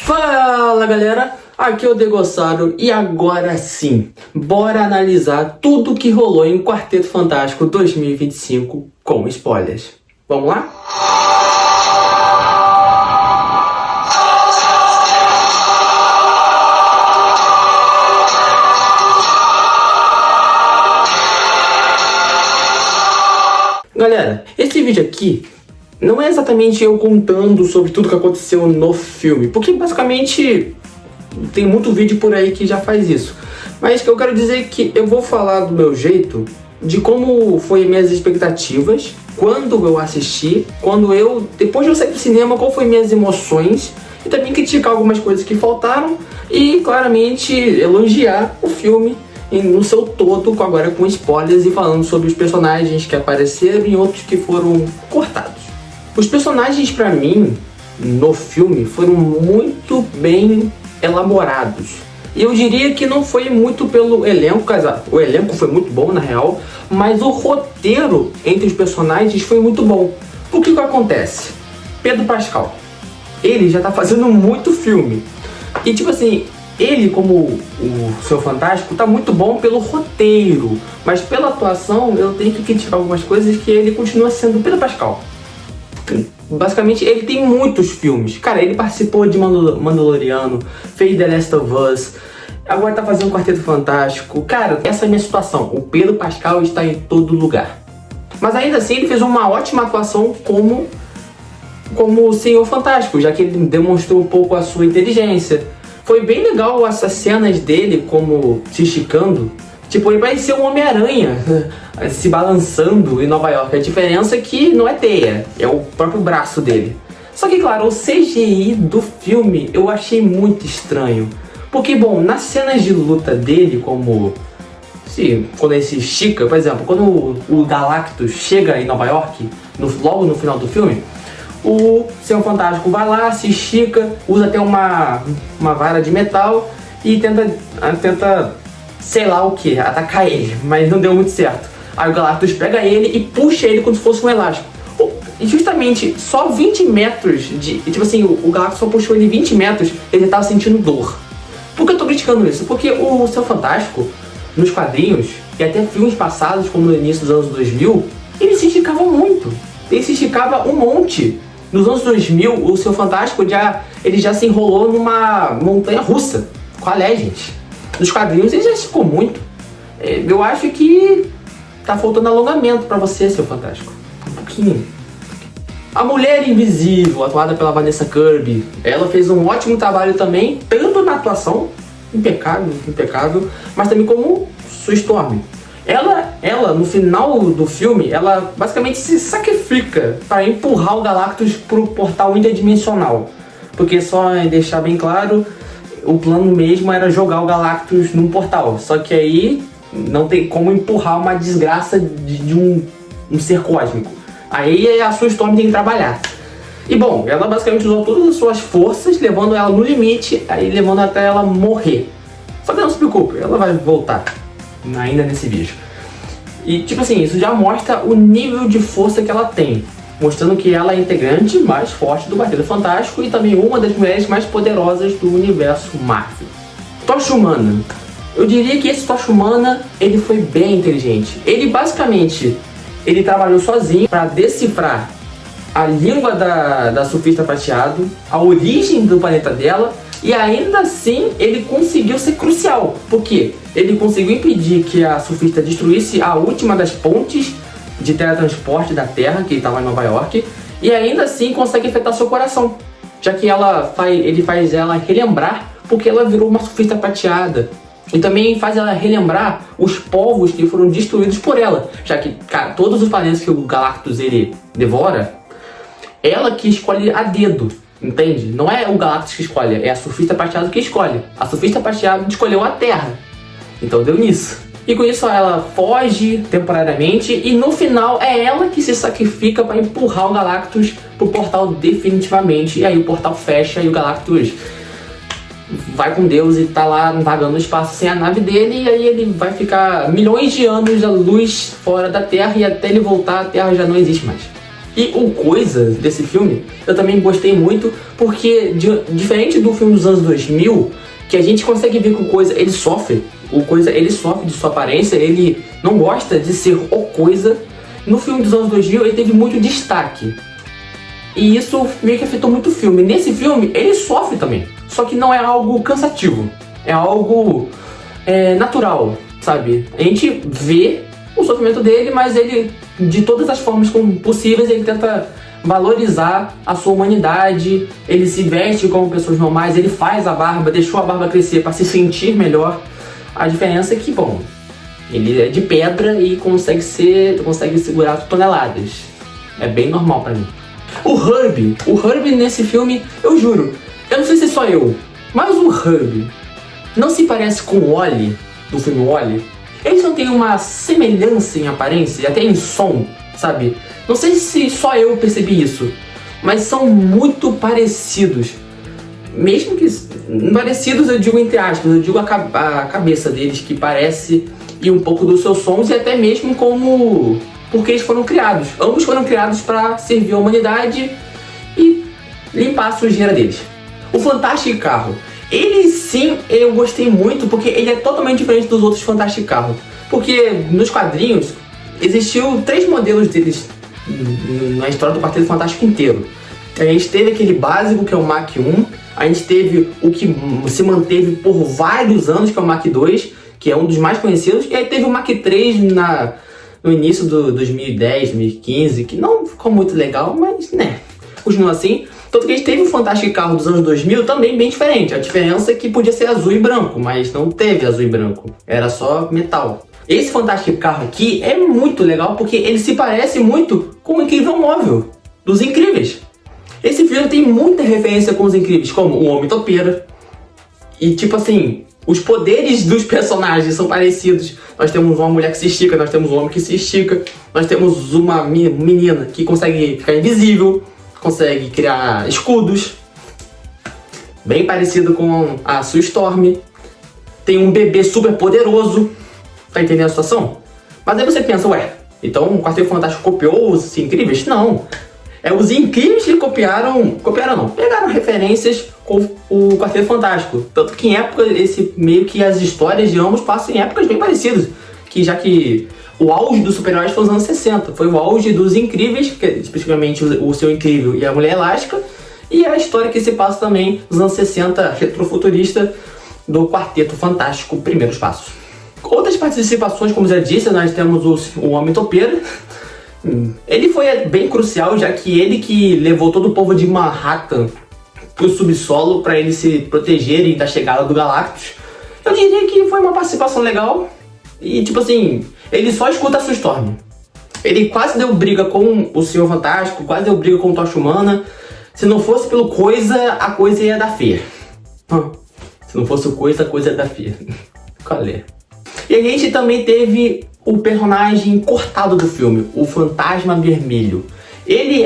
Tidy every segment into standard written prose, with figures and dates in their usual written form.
Fala galera, aqui é o Degossaro e agora sim, bora analisar tudo que rolou em Quarteto Fantástico 2025 com spoilers. Vamos lá? Galera, esse vídeo aqui não é exatamente eu contando sobre tudo que aconteceu no filme, porque basicamente tem muito vídeo por aí que já faz isso. Mas que eu quero dizer que eu vou falar do meu jeito, de como foi minhas expectativas, quando eu assisti, depois de eu sair do cinema, qual foi minhas emoções, e também criticar algumas coisas que faltaram, e claramente elogiar o filme no seu todo, agora com spoilers e falando sobre os personagens que apareceram e outros que foram cortados. Os personagens, pra mim, no filme, foram muito bem elaborados. E eu diria que não foi muito pelo elenco, o elenco foi muito bom na real, mas o roteiro entre os personagens foi muito bom. O que acontece? Pedro Pascal, ele já tá fazendo muito filme. E tipo assim, ele como o Senhor Fantástico tá muito bom pelo roteiro, mas pela atuação eu tenho que criticar algumas coisas, que ele continua sendo Pedro Pascal. Basicamente, ele tem muitos filmes. Cara, ele participou de Mandaloriano, fez The Last of Us, agora tá fazendo Quarteto Fantástico. Cara, essa é a minha situação. O Pedro Pascal está em todo lugar. Mas ainda assim, ele fez uma ótima atuação como o Senhor Fantástico, já que ele demonstrou um pouco a sua inteligência. Foi bem legal essas cenas dele como se esticando. Tipo, ele parecia um Homem-Aranha se balançando em Nova York. A diferença é que não é teia, é o próprio braço dele. Só que, claro, o CGI do filme eu achei muito estranho. Porque, bom, nas cenas de luta dele, quando ele se estica, por exemplo, quando o Galactus chega em Nova York, logo no final do filme, o Senhor Fantástico vai lá, se estica, usa até uma vara de metal e tenta sei lá o que, atacar ele, mas não deu muito certo. Aí o Galactus pega ele e puxa ele como se fosse um elástico. E justamente, só 20 metros tipo assim, o Galactus só puxou ele 20 metros, ele tava sentindo dor. Por que eu tô criticando isso? Porque o Senhor Fantástico, nos quadrinhos, e até filmes passados, como no início dos anos 2000, ele se esticava muito. Ele se esticava um monte. Nos anos 2000, o Senhor Fantástico ele já se enrolou numa montanha russa com a Legend. Nos quadrinhos ele já esticou muito. Eu acho que tá faltando alongamento pra você, Senhor Fantástico. Um pouquinho. A Mulher Invisível, atuada pela Vanessa Kirby, ela fez um ótimo trabalho também, tanto na atuação, impecável, mas também como Sue Storm. Ela, no final do filme, ela basicamente se sacrifica para empurrar o Galactus pro portal interdimensional. Porque, só deixar bem claro, o plano mesmo era jogar o Galactus num portal. Só que aí não tem como empurrar uma desgraça de um ser cósmico. Aí a Sue Storm tem que trabalhar. E bom, ela basicamente usou todas as suas forças, levando ela no limite, aí levando até ela morrer. Só que não se preocupe, ela vai voltar ainda nesse vídeo. E tipo assim, isso já mostra o nível de força que ela tem, mostrando que ela é a integrante mais forte do Quarteto Fantástico e também uma das mulheres mais poderosas do universo Marvel. Tocha Humana. Eu diria que esse Tocha Humana, ele foi bem inteligente. Ele basicamente, ele trabalhou sozinho para decifrar a língua da Surfista Prateado, a origem do planeta dela, e ainda assim ele conseguiu ser crucial. Por quê? Ele conseguiu impedir que a Surfista destruísse a última das pontes de teletransporte da Terra, que estava em Nova York, e ainda assim consegue afetar seu coração, já que ele faz ela relembrar porque ela virou uma Surfista Prateada. E também faz ela relembrar os povos que foram destruídos por ela, já que, cara, todos os planetas que o Galactus ele devora, ela que escolhe a dedo, entende? Não é o Galactus que escolhe, é a Surfista Prateada que escolhe. A Surfista Prateada escolheu a Terra, então deu nisso. E com isso ela foge temporariamente e no final é ela que se sacrifica para empurrar o Galactus pro portal definitivamente. E aí o portal fecha e o Galactus vai com Deus e tá lá vagando no espaço sem a nave dele, e aí ele vai ficar milhões de anos da luz fora da Terra, e até ele voltar a Terra já não existe mais. E o Coisa desse filme, eu também gostei muito, porque diferente do filme dos anos 2000, que a gente consegue ver que o Coisa, ele sofre. O Coisa, ele sofre de sua aparência, ele não gosta de ser o Coisa. No filme dos anos 2000, ele teve muito destaque. E isso meio que afetou muito o filme. Nesse filme, ele sofre também. Só que não é algo cansativo. É algo natural, sabe? A gente vê o sofrimento dele, mas ele, de todas as formas possíveis, ele tenta valorizar a sua humanidade. Ele se veste como pessoas normais, ele faz a barba, deixou a barba crescer para se sentir melhor. A diferença é que, bom, ele é de pedra e consegue segurar toneladas. É bem normal pra mim. O Herbie nesse filme, eu juro, eu não sei se é só eu, mas o Herbie não se parece com o Wall-E, do filme Wall-E. Eles não têm uma semelhança em aparência, até em som, sabe? Não sei se só eu percebi isso, mas são muito parecidos. Mesmo que parecidos, eu digo entre aspas, eu digo a cabeça deles, que parece, e um pouco dos seus sons, e até mesmo como porque eles foram criados. Ambos foram criados para servir a humanidade e limpar a sujeira deles. O Fantástico Carro, ele sim, eu gostei muito, porque ele é totalmente diferente dos outros Fantástico Carro. Porque nos quadrinhos existiu 3 modelos deles na história do Quarteto Fantástico inteiro. A gente teve aquele básico, que é o Mach 1, a gente teve o que se manteve por vários anos, que é o Mach 2, que é um dos mais conhecidos, e aí teve o Mach 3 no início do 2010, 2015, que não ficou muito legal, mas né, continua assim. Tanto que a gente teve o Fantástico Carro dos anos 2000 também bem diferente. A diferença é que podia ser azul e branco, mas não teve azul e branco, era só metal. Esse Fantástico Carro aqui é muito legal porque ele se parece muito com o Incrível Móvel dos Incríveis. Esse filme tem muita referência com os Incríveis, como o Homem Topeira. E tipo assim, os poderes dos personagens são parecidos. Nós temos uma mulher que se estica, nós temos um homem que se estica, nós temos uma menina que consegue ficar invisível, consegue criar escudos, bem parecido com a Sue Storm. Tem um bebê super poderoso, tá entendendo a situação? Mas aí você pensa, ué, então o Quarteto Fantástico copiou os Incríveis? Não. É os Incríveis que pegaram referências com o Quarteto Fantástico. Tanto que em época, meio que as histórias de ambos passam em épocas bem parecidas. Já que o auge dos super-heróis foi nos anos 60. Foi o auge dos Incríveis, que é especificamente o Seu Incrível e a Mulher Elástica. E a história que se passa também nos anos 60, retrofuturista, do Quarteto Fantástico, Primeiros Passos. Outras participações, como já disse, nós temos o Homem Topeira. Ele foi bem crucial, já que ele que levou todo o povo de Manhattan pro subsolo para eles se protegerem da chegada do Galactus. Eu diria que foi uma participação legal. E tipo assim, ele só escuta a Sue Storm. Ele quase deu briga com o Senhor Fantástico, quase deu briga com o Tocha Humana. Se não fosse pelo Coisa, a coisa ia dar feia. Se não fosse o Coisa, a coisa ia dar feia. Qual é? E a gente também teve o personagem cortado do filme, o Fantasma Vermelho. Ele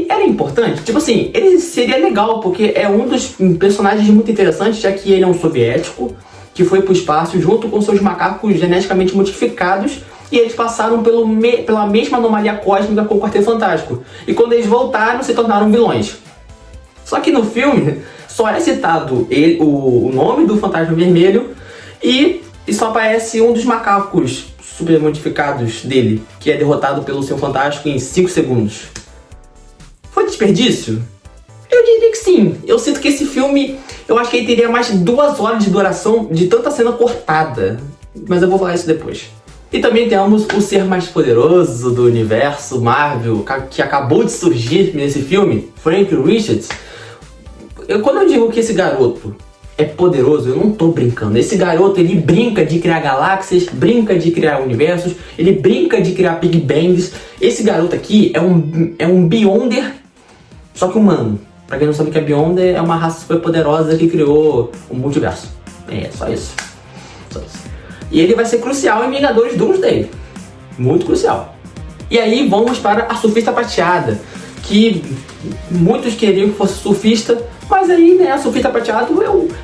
era importante? Tipo assim, ele seria legal, porque é um dos personagens muito interessantes, já que ele é um soviético que foi pro espaço junto com seus macacos geneticamente modificados, e eles passaram pela mesma anomalia cósmica com o Quarteto Fantástico. E quando eles voltaram, se tornaram vilões. Só que no filme, só é citado o nome do Fantasma Vermelho, e só aparece um dos macacos super modificados dele, que é derrotado pelo Senhor Fantástico em 5 segundos. Foi desperdício? Eu diria que sim. Eu sinto que esse filme, eu acho que ele teria mais de 2 horas de duração de tanta cena cortada. Mas eu vou falar isso depois. E também temos o ser mais poderoso do universo Marvel, que acabou de surgir nesse filme, Frank Richards. Quando eu digo que esse garoto é poderoso, eu não tô brincando. Esse garoto, ele brinca de criar galáxias, brinca de criar universos, ele brinca de criar Big Bangs. Esse garoto aqui é um Beyonder, só que humano. Pra quem não sabe o que é Beyonder, é uma raça super poderosa que criou o multiverso. É, só isso. Só isso. E ele vai ser crucial em Vingadores Doomsday. Muito crucial. E aí vamos para a Surfista Prateada, que muitos queriam que fosse surfista, mas aí, né, a Surfista Prateada,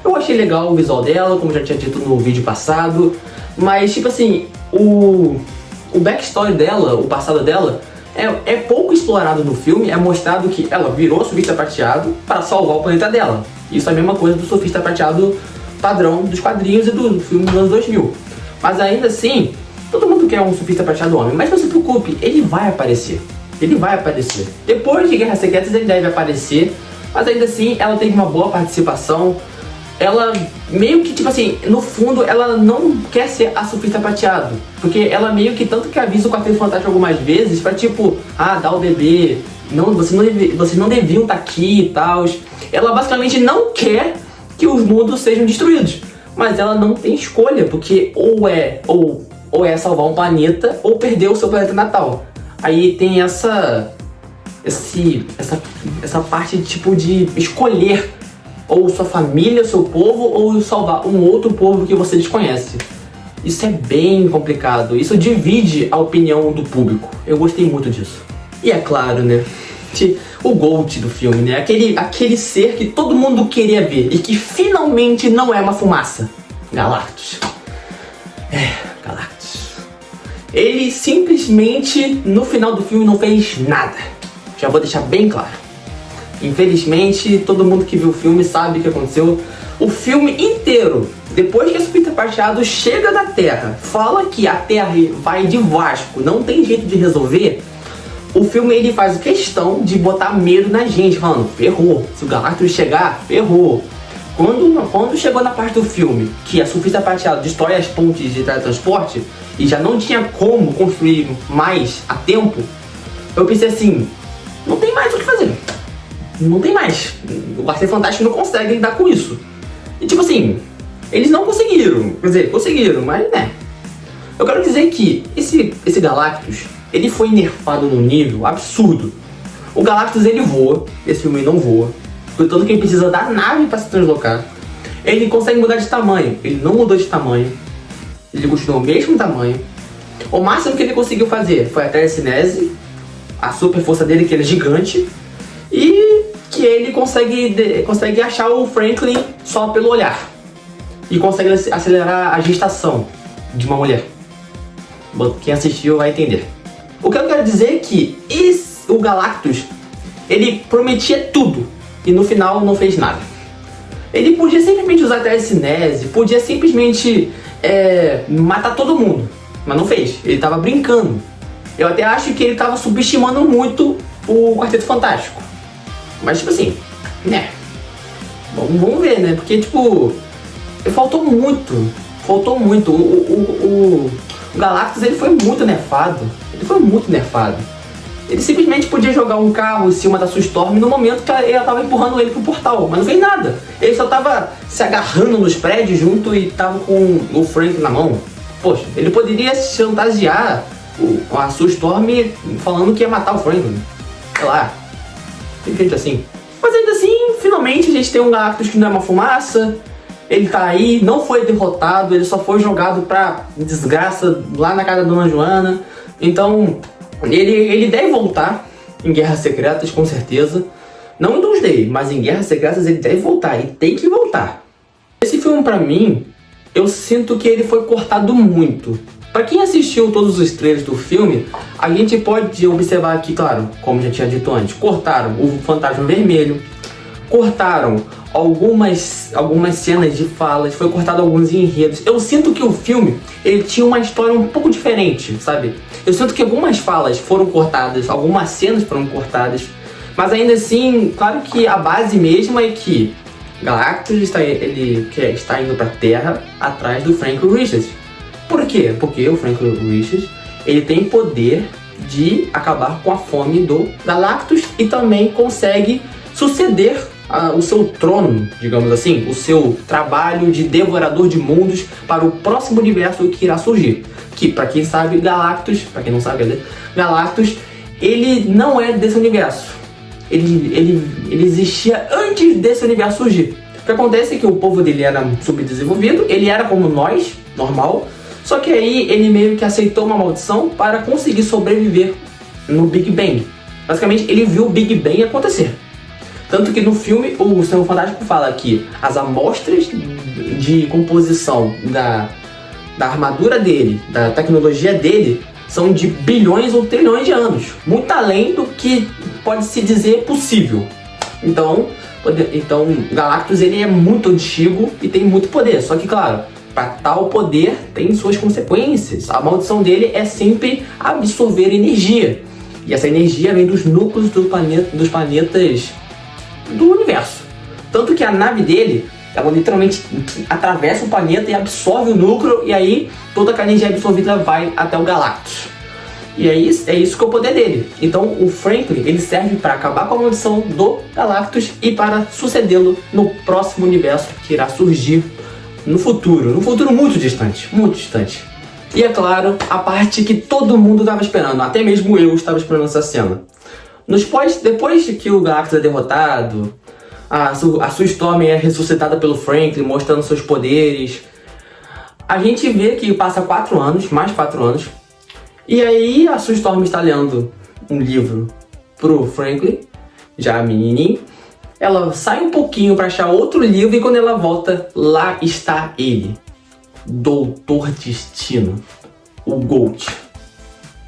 eu achei legal o visual dela, como já tinha dito no vídeo passado, mas tipo assim, o backstory dela, o passado dela, é pouco explorado no filme, é mostrado que ela virou surfista prateado para salvar o planeta dela. Isso é a mesma coisa do surfista prateado padrão dos quadrinhos e do filme dos anos 2000. Mas ainda assim, todo mundo quer um surfista prateado homem, mas não se preocupe, ele vai aparecer. Ele vai aparecer. Depois de Guerras Secretas ele deve aparecer, mas ainda assim ela teve uma boa participação. Ela meio que, tipo assim, no fundo ela não quer ser a surfista prateado, porque ela meio que tanto que avisa o Quarteto Fantástico algumas vezes pra tipo, dá o bebê, não, vocês não deviam estar aqui e tal. Ela basicamente não quer que os mundos sejam destruídos, mas ela não tem escolha, porque ou é salvar um planeta ou perder o seu planeta natal. Aí tem essa parte tipo de escolher ou sua família, seu povo, ou salvar um outro povo que você desconhece. Isso é bem complicado, isso divide a opinião do público. Eu gostei muito disso. E é claro, né, o GOAT do filme, né, aquele ser que todo mundo queria ver e que finalmente não é uma fumaça. Galactus. Galactus. Ele simplesmente, no final do filme, não fez nada. Já vou deixar bem claro. Infelizmente, todo mundo que viu o filme sabe o que aconteceu. O filme inteiro, depois que a surfista prateado chega da Terra, fala que a Terra vai de Vasco, não tem jeito de resolver. O filme ele faz questão de botar medo na gente, falando, ferrou, se o Galactus chegar, ferrou. Quando chegou na parte do filme que a surfista prateado destrói as pontes de teletransporte e já não tinha como construir mais a tempo, eu pensei assim, não tem mais o que fazer. Não tem mais. O Quarteto Fantástico não consegue lidar com isso. E tipo assim, eles não conseguiram. Quer dizer, conseguiram, mas né. Eu quero dizer que esse Galactus, ele foi nerfado num nível absurdo. O Galactus ele voa, esse filme não voa. Portanto que ele precisa da nave para se translocar. Ele consegue mudar de tamanho. Ele não mudou de tamanho. Ele continuou o mesmo tamanho. O máximo que ele conseguiu fazer foi a telecinese, a super força dele, que ele é gigante. E que ele consegue achar o Franklin só pelo olhar. E consegue acelerar a gestação de uma mulher. Bom, quem assistiu vai entender. O que eu quero dizer é que o Galactus, ele prometia tudo. E no final não fez nada. Ele podia simplesmente usar a telecinese, podia simplesmente matar todo mundo. Mas não fez, ele tava brincando. Eu até acho que ele tava subestimando muito o Quarteto Fantástico. Mas tipo assim, né? Vamos ver, né? Porque tipo, faltou muito. O Galactus ele foi muito nerfado. Ele simplesmente podia jogar um carro em cima da sua Storm no momento que ela tava empurrando ele pro portal, mas não fez nada. Ele só tava se agarrando nos prédios junto e tava com o Frank na mão. Poxa, ele poderia chantagear a sua Storm falando que ia matar o Frank. Sei lá. Tem jeito assim. Mas ainda assim, finalmente a gente tem um Galactus que não é uma fumaça. Ele tá aí, não foi derrotado, ele só foi jogado pra desgraça lá na casa da Dona Joana. Então, ele deve voltar em Guerras Secretas, com certeza. Não em Doomsday, mas em Guerras Secretas ele deve voltar, ele tem que voltar. Esse filme, pra mim, eu sinto que ele foi cortado muito. Pra quem assistiu todos os trailers do filme, a gente pode observar aqui, claro, como já tinha dito antes, cortaram o Fantasma Vermelho, cortaram algumas cenas de falas, foi cortado alguns enredos. Eu sinto que o filme, ele tinha uma história um pouco diferente, sabe? Eu sinto que algumas falas foram cortadas, algumas cenas foram cortadas, mas ainda assim, claro que a base mesmo é que Galactus está indo pra Terra atrás do Frank Richards. Por quê? Porque o Frank Richards, ele tem poder de acabar com a fome do Galactus e também consegue suceder o seu trono, digamos assim, o seu trabalho de devorador de mundos para o próximo universo que irá surgir. Que, para quem sabe, Galactus, para quem não sabe, Galactus, ele não é desse universo. Ele existia antes desse universo surgir. O que acontece é que o povo dele era subdesenvolvido, ele era como nós, normal, só que aí ele meio que aceitou uma maldição para conseguir sobreviver no Big Bang. Basicamente, ele viu o Big Bang acontecer. Tanto que no filme, o Senhor Fantástico fala que as amostras de composição da armadura dele, da tecnologia dele, são de bilhões ou trilhões de anos, muito além do que pode se dizer possível. Então Galactus ele é muito antigo e tem muito poder, só que claro, para tal poder tem suas consequências. A maldição dele é sempre absorver energia, e essa energia vem dos núcleos dos planetas do universo. Tanto que a nave dele, ela literalmente atravessa o planeta e absorve o núcleo, e aí toda aquela energia absorvida vai até o Galactus. E é isso que é o poder dele. Então o Franklin ele serve para acabar com a maldição do Galactus e para sucedê-lo no próximo universo que irá surgir no futuro muito distante, muito distante. E é claro, a parte que todo mundo estava esperando, até mesmo eu estava esperando essa cena. Depois que o Galactus é derrotado, a Sue Storm é ressuscitada pelo Franklin, mostrando seus poderes. A gente vê que passa 4 anos, mais 4 anos, e aí a Sue Storm está lendo um livro pro Franklin, já menininho. Ela sai um pouquinho para achar outro livro e quando ela volta, lá está ele, Doutor Destino, o Gold.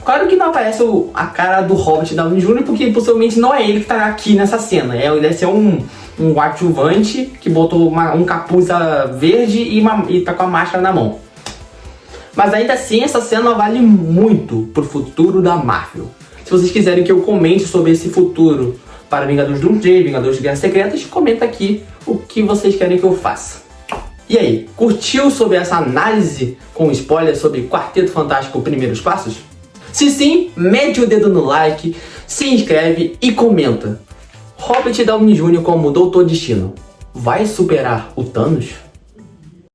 Claro que não aparece a cara do Robert Downey Jr., porque possivelmente não é ele que está aqui nessa cena. Ele deve ser um coadjuvante que botou um capuz verde e tá com a máscara na mão. Mas ainda assim, essa cena vale muito pro futuro da Marvel. Se vocês quiserem que eu comente sobre esse futuro para Vingadores Doomsday, Vingadores de Guerras Secretas, comenta aqui o que vocês querem que eu faça. E aí, curtiu sobre essa análise com spoiler sobre Quarteto Fantástico Primeiros Passos? Se sim, mete o dedo no like, se inscreve e comenta. Robert Downey Jr. como Doutor Destino vai superar o Thanos?